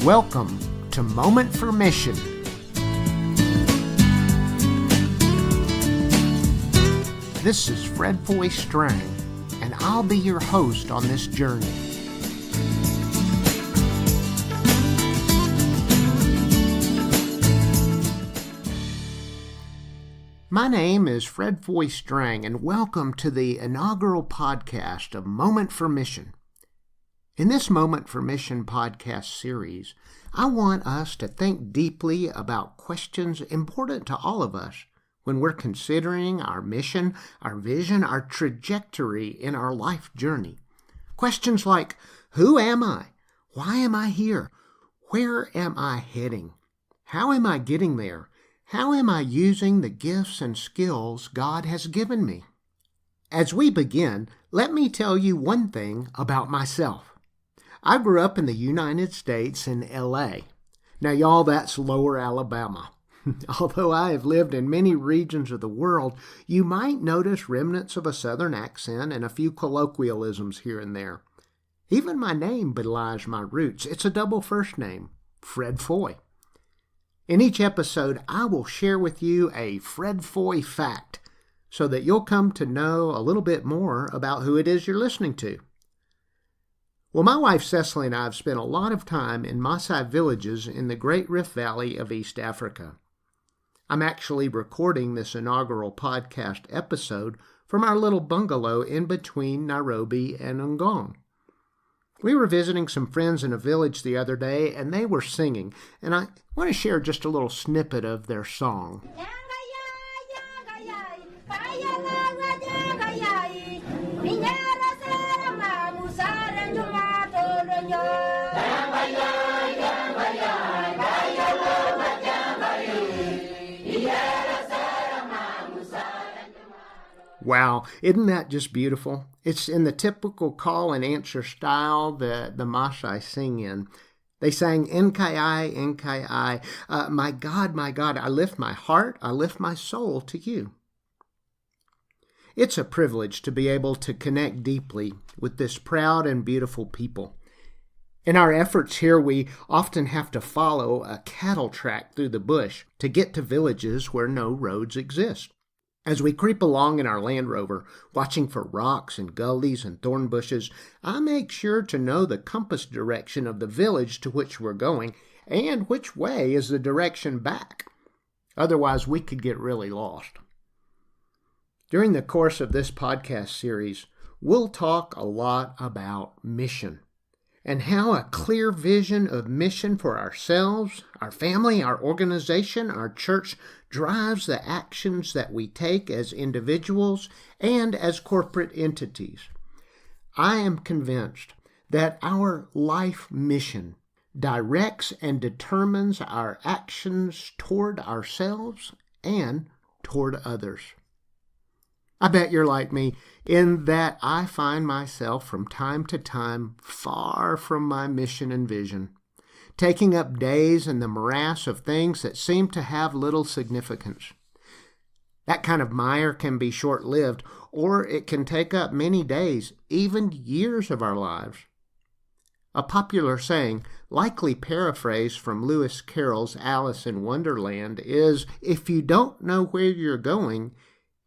Welcome to Moment for Mission. This is Foy Strang, and I'll be your host on this journey. My name is Foy Strang, and welcome to the inaugural podcast of Moment for Mission. In this Moment for Mission podcast series, I want us to think deeply about questions important to all of us when we're considering our mission, our vision, our trajectory in our life journey. Questions like, who am I? Why am I here? Where am I heading? How am I getting there? How am I using the gifts and skills God has given me? As we begin, let me tell you one thing about myself. I grew up in the United States in L.A. Now, y'all, that's lower Alabama. Although I have lived in many regions of the world, you might notice remnants of a Southern accent and a few colloquialisms here and there. Even my name belies my roots. It's a double first name, Foy. In each episode, I will share with you a Foy fact so that you'll come to know a little bit more about who it is you're listening to. Well, my wife Cecily and I have spent a lot of time in Maasai villages in the Great Rift Valley of East Africa. I'm actually recording this inaugural podcast episode from our little bungalow in between Nairobi and Ngong. We were visiting some friends in a village the other day, and they were singing, and I want to share just a little snippet of their song. Wow, isn't that just beautiful? It's in the typical call and answer style that the Maasai sing in. They sang, Nkai, Nkai, my God, I lift my heart, I lift my soul to you. It's a privilege to be able to connect deeply with this proud and beautiful people. In our efforts here, we often have to follow a cattle track through the bush to get to villages where no roads exist. As we creep along in our Land Rover, watching for rocks and gullies and thorn bushes, I make sure to know the compass direction of the village to which we're going and which way is the direction back. Otherwise, we could get really lost. During the course of this podcast series, we'll talk a lot about mission and how a clear vision of mission for ourselves, our family, our organization, our church drives the actions that we take as individuals and as corporate entities. I am convinced that our life mission directs and determines our actions toward ourselves and toward others. I bet you're like me in that I find myself from time to time far from my mission and vision, taking up days in the morass of things that seem to have little significance. That kind of mire can be short-lived, or it can take up many days, even years of our lives. A popular saying, likely paraphrased from Lewis Carroll's Alice in Wonderland, is, if you don't know where you're going,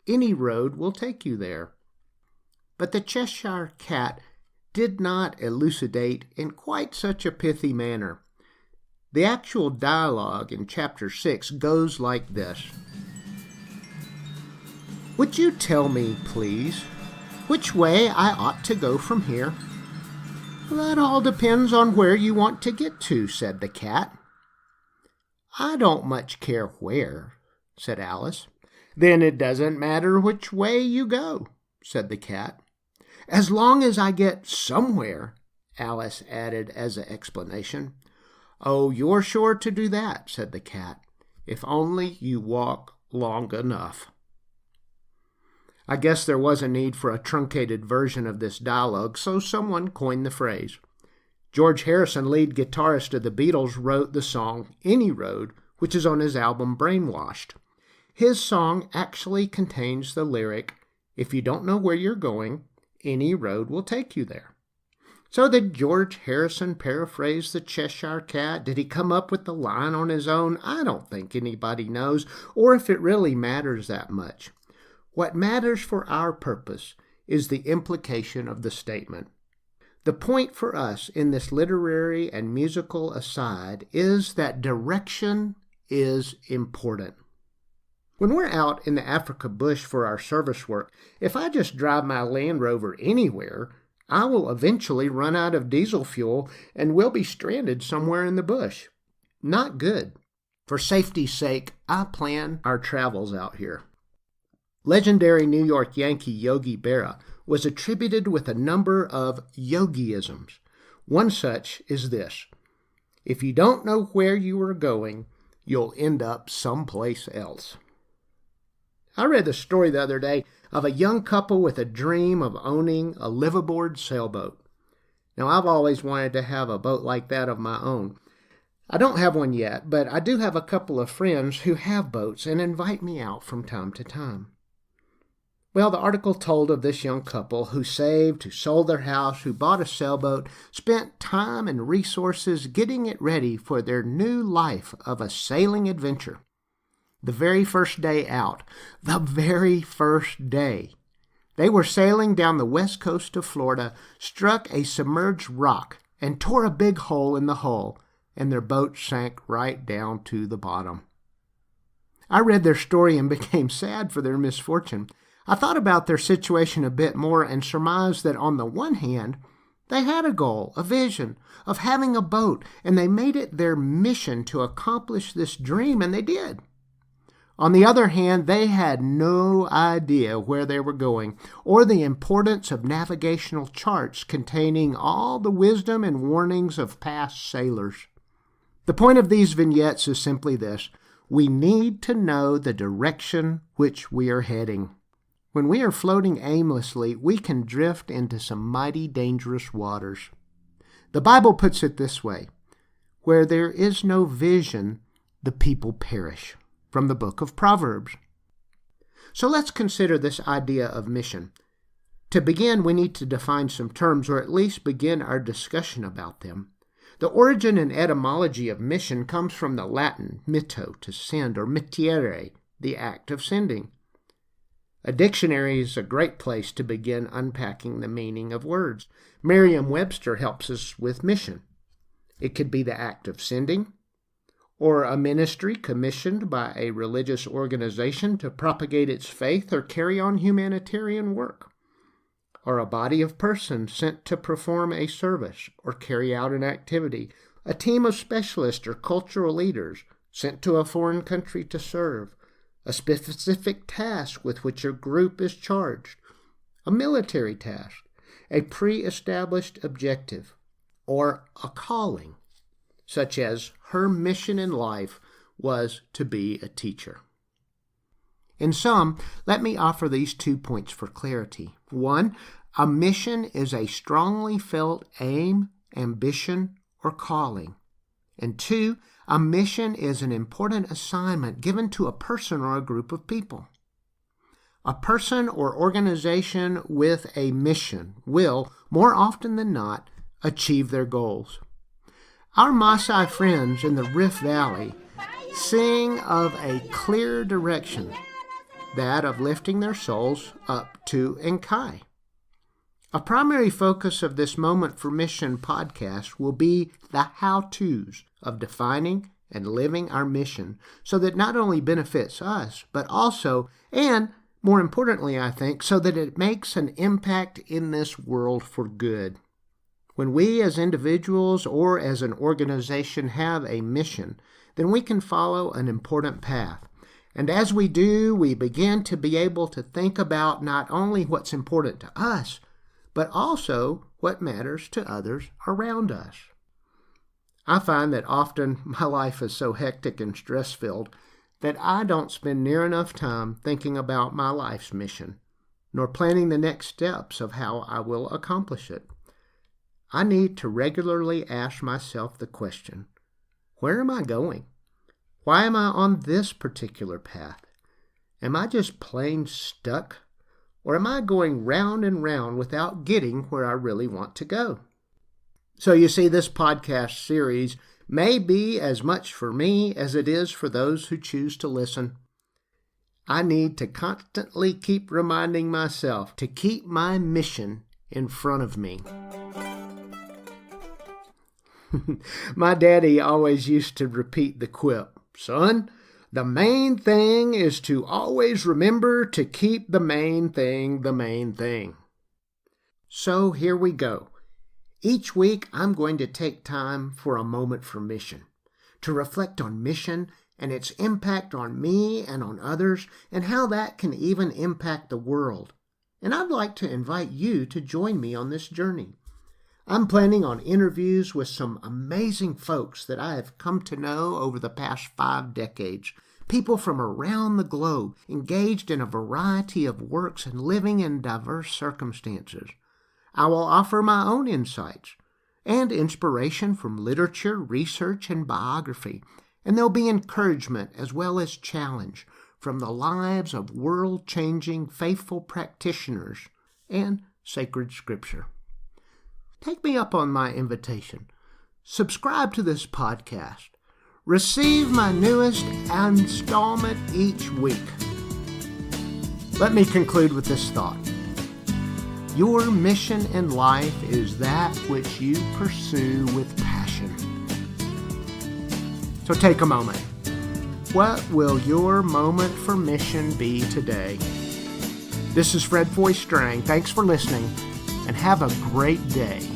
any road will take you there. But the Cheshire Cat did not elucidate in quite such a pithy manner. The actual dialogue in Chapter 6 goes like this. Would you tell me, please, which way I ought to go from here? That all depends on where you want to get to, said the cat. I don't much care where, said Alice. Then it doesn't matter which way you go, said the cat. As long as I get somewhere, Alice added as an explanation. Oh, you're sure to do that, said the cat, if only you walk long enough. I guess there was a need for a truncated version of this dialogue, so someone coined the phrase. George Harrison, lead guitarist of the Beatles, wrote the song Any Road, which is on his album Brainwashed. His song actually contains the lyric, if you don't know where you're going, any road will take you there. So did George Harrison paraphrase the Cheshire Cat? Did he come up with the line on his own? I don't think anybody knows, or if it really matters that much. What matters for our purpose is the implication of the statement. The point for us in this literary and musical aside is that direction is important. When we're out in the Africa bush for our service work, if I just drive my Land Rover anywhere, I will eventually run out of diesel fuel and we'll be stranded somewhere in the bush. Not good. For safety's sake, I plan our travels out here. Legendary New York Yankee Yogi Berra was attributed with a number of yogiisms. One such is this: if you don't know where you are going, you'll end up someplace else. I read the story the other day of a young couple with a dream of owning a liveaboard sailboat. Now, I've always wanted to have a boat like that of my own. I don't have one yet, but I do have a couple of friends who have boats and invite me out from time to time. Well, the article told of this young couple who saved, who sold their house, who bought a sailboat, spent time and resources getting it ready for their new life of a sailing adventure. The very first day out, they were sailing down the west coast of Florida, struck a submerged rock, and tore a big hole in the hull, and their boat sank right down to the bottom. I read their story and became sad for their misfortune. I thought about their situation a bit more and surmised that on the one hand, they had a goal, a vision of having a boat, and they made it their mission to accomplish this dream, and they did. On the other hand, they had no idea where they were going or the importance of navigational charts containing all the wisdom and warnings of past sailors. The point of these vignettes is simply this: we need to know the direction which we are heading. When we are floating aimlessly, we can drift into some mighty dangerous waters. The Bible puts it this way: where there is no vision, the people perish. From the book of Proverbs. So let's consider this idea of mission. To begin, we need to define some terms, or at least begin our discussion about them. The origin and etymology of mission comes from the Latin mitto, to send, or mittere, the act of sending. A dictionary is a great place to begin unpacking the meaning of words. Merriam-Webster helps us with mission. It could be the act of sending, or a ministry commissioned by a religious organization to propagate its faith or carry on humanitarian work, or a body of persons sent to perform a service or carry out an activity, a team of specialists or cultural leaders sent to a foreign country to serve, a specific task with which a group is charged, a military task, a pre-established objective, or a calling, such as her mission in life was to be a teacher. In sum, let me offer these 2 points for clarity. 1, a mission is a strongly felt aim, ambition, or calling. And 2, a mission is an important assignment given to a person or a group of people. A person or organization with a mission will, more often than not, achieve their goals. Our Maasai friends in the Rift Valley sing of a clear direction, that of lifting their souls up to Enkai. A primary focus of this Moment for Mission podcast will be the how-tos of defining and living our mission so that not only benefits us, but also, and more importantly, I think, so that it makes an impact in this world for good. When we as individuals or as an organization have a mission, then we can follow an important path. And as we do, we begin to be able to think about not only what's important to us, but also what matters to others around us. I find that often my life is so hectic and stress-filled that I don't spend near enough time thinking about my life's mission, nor planning the next steps of how I will accomplish it. I need to regularly ask myself the question, where am I going? Why am I on this particular path? Am I just plain stuck? Or am I going round and round without getting where I really want to go? So you see, this podcast series may be as much for me as it is for those who choose to listen. I need to constantly keep reminding myself to keep my mission in front of me. My daddy always used to repeat the quip, "Son, the main thing is to always remember to keep the main thing the main thing." So here we go. Each week I'm going to take time for a moment for mission, to reflect on mission and its impact on me and on others, and how that can even impact the world. And I'd like to invite you to join me on this journey. I'm planning on interviews with some amazing folks that I have come to know over the past 5 decades. People from around the globe, engaged in a variety of works and living in diverse circumstances. I will offer my own insights and inspiration from literature, research, and biography. And there'll be encouragement as well as challenge from the lives of world-changing faithful practitioners and sacred scripture. Take me up on my invitation. Subscribe to this podcast. Receive my newest installment each week. Let me conclude with this thought. Your mission in life is that which you pursue with passion. So take a moment. What will your moment for mission be today? This is Foy Strang. Thanks for listening, and have a great day.